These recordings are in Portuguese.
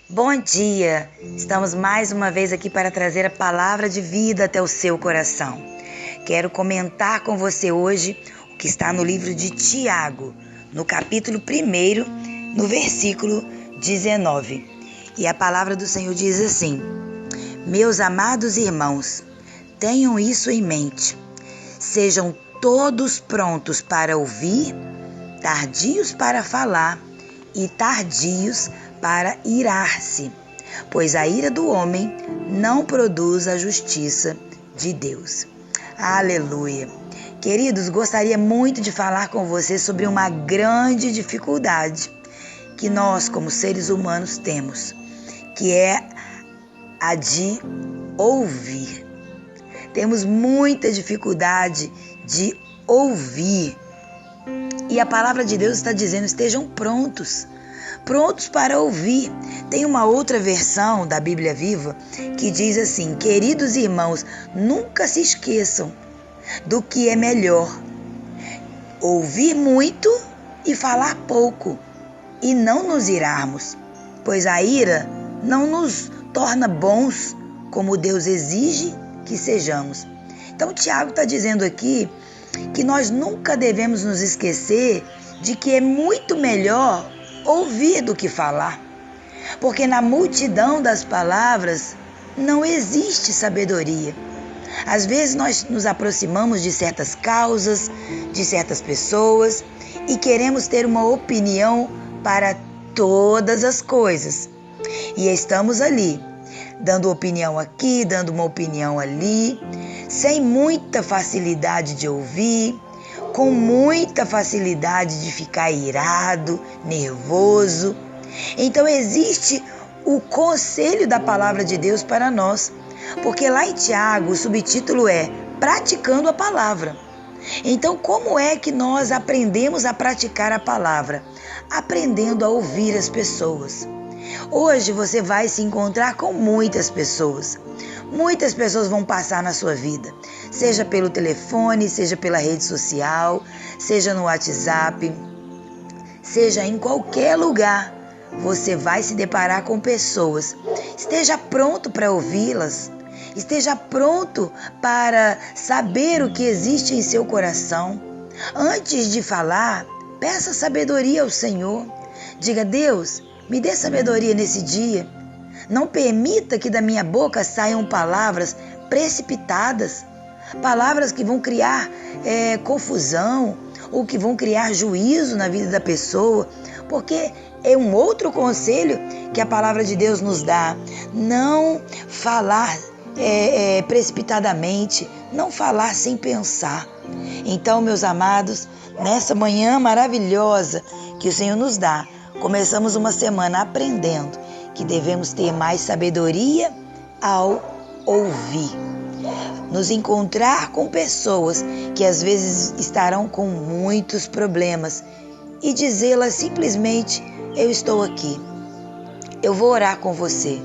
Bom dia! Estamos mais uma vez aqui para trazer a palavra de vida até o seu coração. Quero comentar com você hoje o que está no livro de Tiago, no capítulo 1, no versículo 19. E a palavra do Senhor diz assim: Meus amados irmãos, tenham isso em mente. Sejam todos prontos para ouvir, tardios para falar e tardios para irar-se, pois a ira do homem não produz a justiça de Deus. Aleluia! Queridos, gostaria muito de falar com você sobre uma grande dificuldade que nós, como seres humanos, temos, que é a de ouvir. Temos muita dificuldade de ouvir. E a palavra de Deus está dizendo: estejam prontos para ouvir. Tem uma outra versão da Bíblia Viva que diz assim: queridos irmãos, nunca se esqueçam do que é melhor: ouvir muito e falar pouco, e não nos irarmos, pois a ira não nos torna bons como Deus exige que sejamos. Então Tiago está dizendo aqui que nós nunca devemos nos esquecer de que é muito melhor ouvir do que falar, porque na multidão das palavras não existe sabedoria. Às vezes nós nos aproximamos de certas causas, de certas pessoas e queremos ter uma opinião para todas as coisas. E estamos ali, dando opinião aqui, dando uma opinião ali, sem muita facilidade de ouvir, com muita facilidade de ficar irado, nervoso. Então existe o conselho da palavra de Deus para nós, porque lá em Tiago o subtítulo é Praticando a Palavra. Então como é que nós aprendemos a praticar a palavra? Aprendendo a ouvir as pessoas. Hoje você vai se encontrar com muitas pessoas. Muitas pessoas vão passar na sua vida, seja pelo telefone, seja pela rede social, seja no WhatsApp, seja em qualquer lugar. Você vai se deparar com pessoas. Esteja pronto para ouvi-las. Esteja pronto para saber o que existe em seu coração. Antes de falar, peça sabedoria ao Senhor. Diga: Deus, me dê sabedoria nesse dia. Não permita que da minha boca saiam palavras precipitadas, palavras que vão criar confusão ou que vão criar juízo na vida da pessoa, porque é um outro conselho que a palavra de Deus nos dá: não falar precipitadamente, não falar sem pensar. Então, meus amados, nessa manhã maravilhosa que o Senhor nos dá, começamos uma semana aprendendo que devemos ter mais sabedoria ao ouvir. Nos encontrar com pessoas que às vezes estarão com muitos problemas e dizê-las simplesmente: eu estou aqui, eu vou orar com você.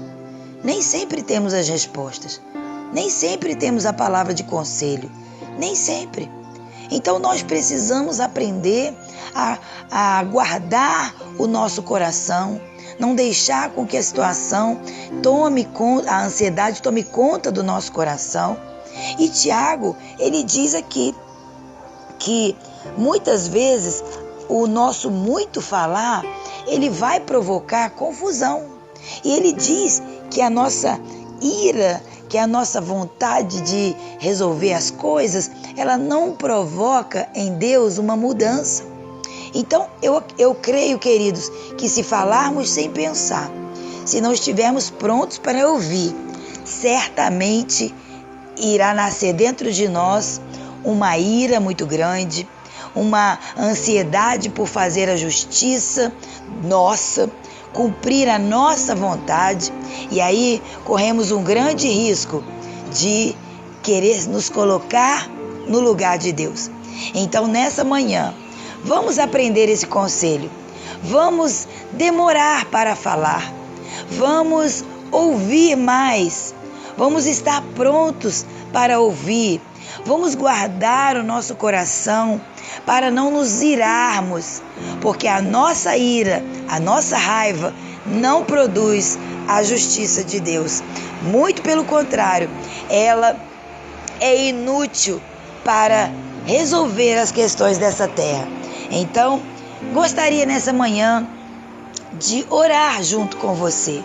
Nem sempre temos as respostas, nem sempre temos a palavra de conselho, nem sempre. Então nós precisamos aprender a guardar o nosso coração, não deixar com que a situação a ansiedade tome conta do nosso coração. E Tiago, ele diz aqui que muitas vezes o nosso muito falar, ele vai provocar confusão. E ele diz que a nossa ira, que a nossa vontade de resolver as coisas, ela não provoca em Deus uma mudança. Então, eu creio, queridos, que se falarmos sem pensar, se não estivermos prontos para ouvir, certamente irá nascer dentro de nós uma ira muito grande, uma ansiedade por fazer a justiça nossa, cumprir a nossa vontade, e aí corremos um grande risco de querer nos colocar no lugar de Deus. Então, nessa manhã, vamos aprender esse conselho. Vamos demorar para falar. Vamos ouvir mais. Vamos estar prontos para ouvir. Vamos guardar o nosso coração para não nos irarmos, porque a nossa ira, a nossa raiva não produz a justiça de Deus. Muito pelo contrário, ela é inútil para resolver as questões dessa terra. Então, gostaria nessa manhã de orar junto com você,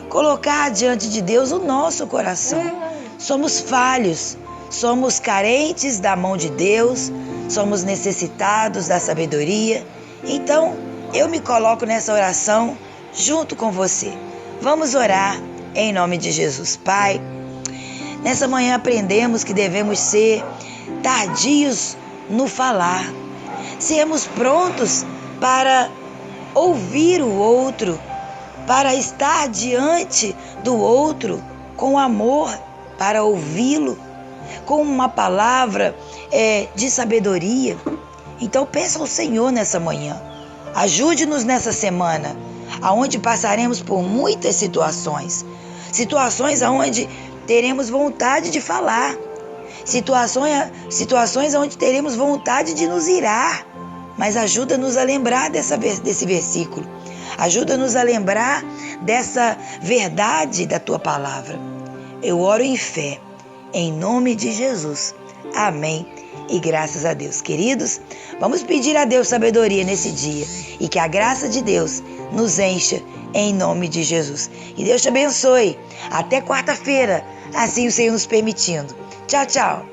colocar diante de Deus o nosso coração. Somos falhos, somos carentes da mão de Deus, somos necessitados da sabedoria. Então, eu me coloco nessa oração junto com você. Vamos orar em nome de Jesus. Pai, nessa manhã aprendemos que devemos ser tardios no falar, sermos prontos para ouvir o outro, para estar diante do outro com amor, para ouvi-lo, com uma palavra de sabedoria. Então peça ao Senhor nessa manhã, ajude-nos nessa semana, aonde passaremos por muitas situações aonde teremos vontade de falar, situações onde teremos vontade de nos irar, mas ajuda-nos a lembrar desse versículo, ajuda-nos a lembrar dessa verdade da Tua palavra. Eu oro em fé, em nome de Jesus. Amém e graças a Deus. Queridos, vamos pedir a Deus sabedoria nesse dia e que a graça de Deus nos encha em nome de Jesus. E Deus te abençoe. Até quarta-feira, assim o Senhor nos permitindo. Tchau, tchau.